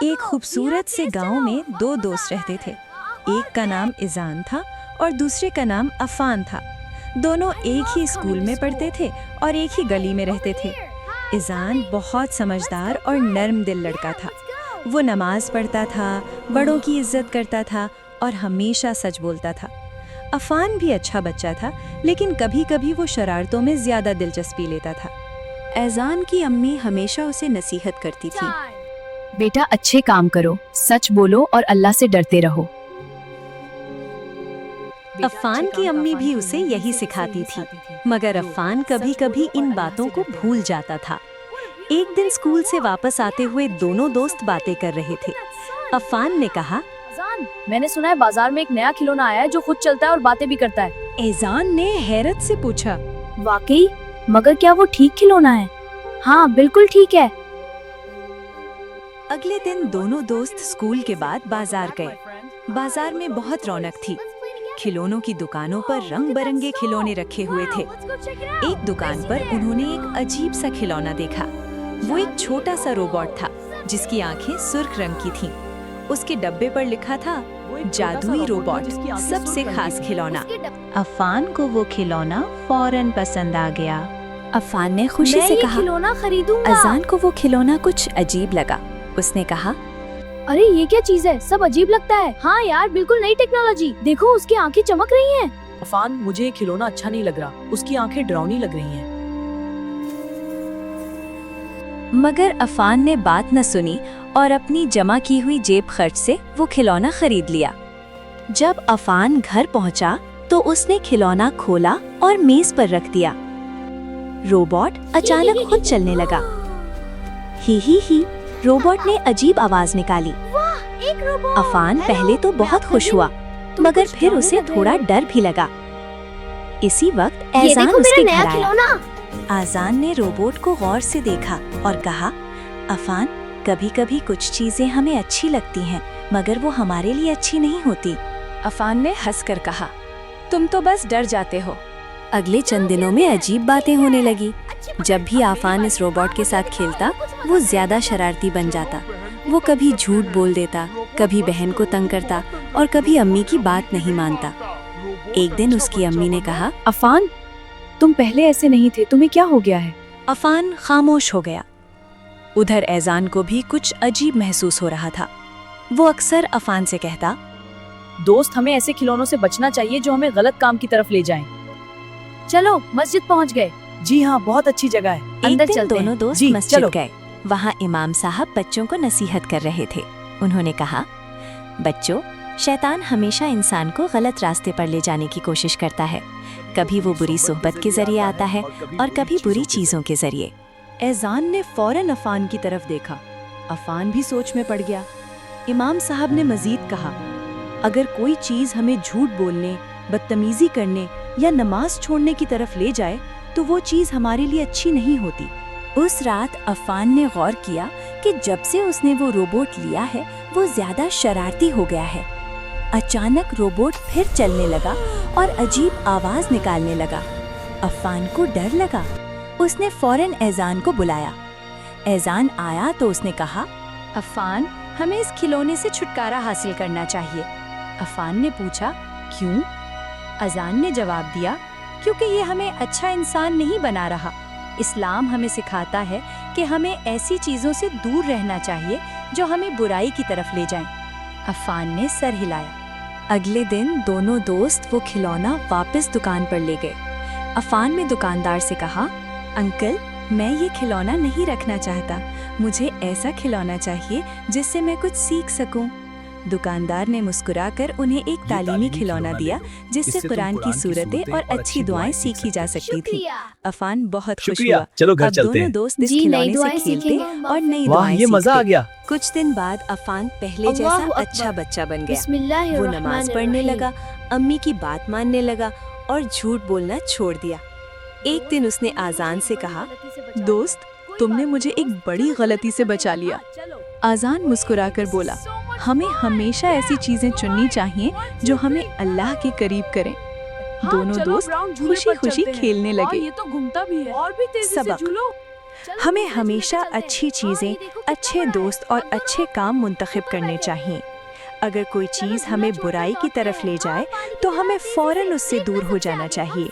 एक खूबसूरत से गांव में दो दोस्त रहते थे। एक का नाम इज़ान था और दूसरे का नाम अफ़ान था। दोनों एक ही स्कूल में पढ़ते थे और एक ही गली में रहते थे। इज़ान बहुत समझदार और नर्म दिल लड़का था। वो नमाज पढ़ता था, बड़ों की इज्जत करता था और हमेशा सच बोलता था। अफ़ान भी अच्छा बच्चा था, लेकिन कभी-कभी वो शरारतों में ज़्यादा दिलचस्पी लेता था। इज़ान की अम्मी हमेशा उसे नसीहत करती थी। बेटा अच्छे काम करो, सच बोलो और अल्लाह से डरते रहो। अफ़ान की अम्मी भी उसे यही सिखाती थी, मगर अफ़ान कभी-कभी इन बातों को भूल जाता था। एक दिन स्कूल से वापस आते हुए दोनों दोस्त बातें कर रहे थे। अफ़ान ने कहा, मैंने सुना है बाजार में एक नया खिलौना आया है जो खुद चलता है और बातें भी करता है। इज़ान ने हैरत से पूछा, वाकई? मगर क्या वो ठीक खिलौना है? हाँ बिल्कुल ठीक है। अगले दिन दोनों दोस्त स्कूल के बाद बाजार गए। बाजार में बहुत रौनक थी। खिलौनों की दुकानों पर रंग बिरंगे खिलौने रखे हुए थे। एक दुकान पर उन्होंने एक अजीब सा खिलौना देखा। वो एक छोटा सा रोबोट था जिसकी आंखें सुर्ख रंग की थीं। उसके डब्बे पर लिखा था, जादुई रोबोट, सबसे खास खिलौना। अफ़ान को वो खिलौना फौरन पसंद आ गया। अफ़ान ने खुशी से कहा, खिलौना खरीदूंगा। अज़ान को वो खिलौना कुछ अजीब लगा। उसने कहा, अरे ये क्या चीज है, सब अजीब लगता है। हाँ यार बिल्कुल नई टेक्नोलॉजी, देखो उसकी आंखें चमक रही हैं। अफ़ान, मुझे ये खिलौना अच्छा नहीं लग रहा, उसकी आंखें डरावनी लग रही हैं। मगर अफ़ान ने बात न सुनी और अपनी जमा की हुई जेब खर्च से वो खिलौना खरीद लिया। जब अफ़ान घर पहुंचा तो उसने खिलौना खोला और मेज पर रख दिया। रोबोट अचानक खुद चलने लगा। ही, रोबोट ने अजीब आवाज निकाली। एक रोबोट। अफ़ान पहले तो बहुत खुश हुआ, मगर फिर उसे थोड़ा डर भी लगा। इसी वक्त ऐज़ान उसके घर आया। आज़ान ने रोबोट को गौर से देखा और कहा, अफ़ान, कभी-कभी कुछ चीजें हमें अच्छी लगती हैं, मगर वो हमारे लिए अच्छी नहीं होती। अफ़ान ने हंसकर कहा, तुम तो बस डर जाते हो। अगले चंद दिनों में अजीब बातें होने लगी। जब भी अफ़ान इस रोबोट के साथ खेलता, वो ज्यादा शरारती बन जाता। वो कभी झूठ बोल देता, कभी बहन को तंग करता और कभी अम्मी की बात नहीं मानता। एक दिन उसकी अम्मी ने कहा, अफ़ान, तुम पहले ऐसे नहीं थे, तुम्हें क्या हो गया है? अफ़ान खामोश हो गया। उधर ऐज़ान को भी कुछ अजीब महसूस हो रहा था। वो अक्सर अफ़ान से कहता, दोस्त, हमें ऐसे खिलौनों से बचना चाहिए जो हमें गलत काम की तरफ ले जाएं। चलो मस्जिद पहुंच गए। जी हाँ, बहुत अच्छी जगह है। एक अंदर दिन चलते हैं। दोनों दोस्त जी, मस्जिद चलो। गए। वहाँ इमाम साहब बच्चों को नसीहत कर रहे थे। उन्होंने कहा, बच्चों, शैतान हमेशा इंसान को गलत रास्ते पर ले जाने की कोशिश करता है। कभी वो बुरी सोहबत के जरिए आता है और कभी बुरी चीजों के जरिए। ऐज़ान ने फौरन अफ़ान की तरफ देखा। अफ़ान भी सोच में पड़ गया। इमाम साहब ने मजीद कहा, अगर कोई चीज हमें झूठ बोलने, बदतमीजी करने या नमाज छोड़ने की तरफ ले जाए तो वो चीज हमारे लिए अच्छी नहीं होती। उस रात अफ़ान ने गौर किया कि जब से उसने वो रोबोट लिया है, वो ज्यादा शरारती हो गया है। अचानक रोबोट फिर चलने लगा और अजीब आवाज निकालने लगा। अफ़ान को डर लगा। उसने फौरन ऐज़ान को बुलाया। ऐज़ान आया तो उसने कहा, अफ़ान, हमें इस खिलौने से छुटकारा हासिल करना चाहिए। अफ़ान ने पूछा, क्यों? ऐज़ान ने जवाब दिया, क्योंकि ये हमें अच्छा इंसान नहीं बना रहा। इस्लाम हमें सिखाता है कि हमें ऐसी चीज़ों से दूर रहना चाहिए जो हमें बुराई की तरफ ले जाएं। अफ़ान ने सर हिलाया। अगले दिन दोनों दोस्त वो खिलौना वापस दुकान पर ले गए। अफ़ान ने दुकानदार से कहा, अंकल, मैं ये खिलौना नहीं रखना चाहता। मुझे ऐसा खिलौना चाहिए जिससे मैं कुछ सीख सकूं। दुकानदार ने मुस्कुराकर उन्हें एक तालीमी खिलौना दिया जिससे कुरान की सूरतें और अच्छी दुआएं सीखी जा सकती थी। अफ़ान बहुत खुश हुआ। चलो घर अब चलते दोनों हैं। दोस्त इस जी, नई खिलौने से दुआएं खेलते सीखेंगे। और नई वाह, दुआएं ये मजा आ सीखते। गया। कुछ दिन बाद अफ़ान पहले अल्लाहु जैसा अकबर। अच्छा बच्चा बन गया। वो बिस्मिल्लाहिर्रहमानिर्रहीम। नमाज पढ़ने लगा, अम्मी की बात मानने लगा और झूठ बोलना छोड़ दिया। एक दिन उसने आज़ान से कहा, दोस्त, तुमने मुझे एक बड़ी गलती से बचा लिया। आज़ान मुस्कुराकर बोला, हमें हमेशा ऐसी चीजें चुननी चाहिए जो हमें अल्लाह के करीब करें। दोनों दोस्त खुशी-खुशी खेलने लगे। ये तो घूमता भी है। और भी तेजी से सबक। झूलो। हमें हमेशा अच्छी चीज़ें, अच्छे दोस्त और अच्छे काम मुंतखब करने चाहिए। अगर कोई चीज़ हमें बुराई की तरफ ले जाए तो हमें फ़ौरन उससे दूर हो जाना चाहिए।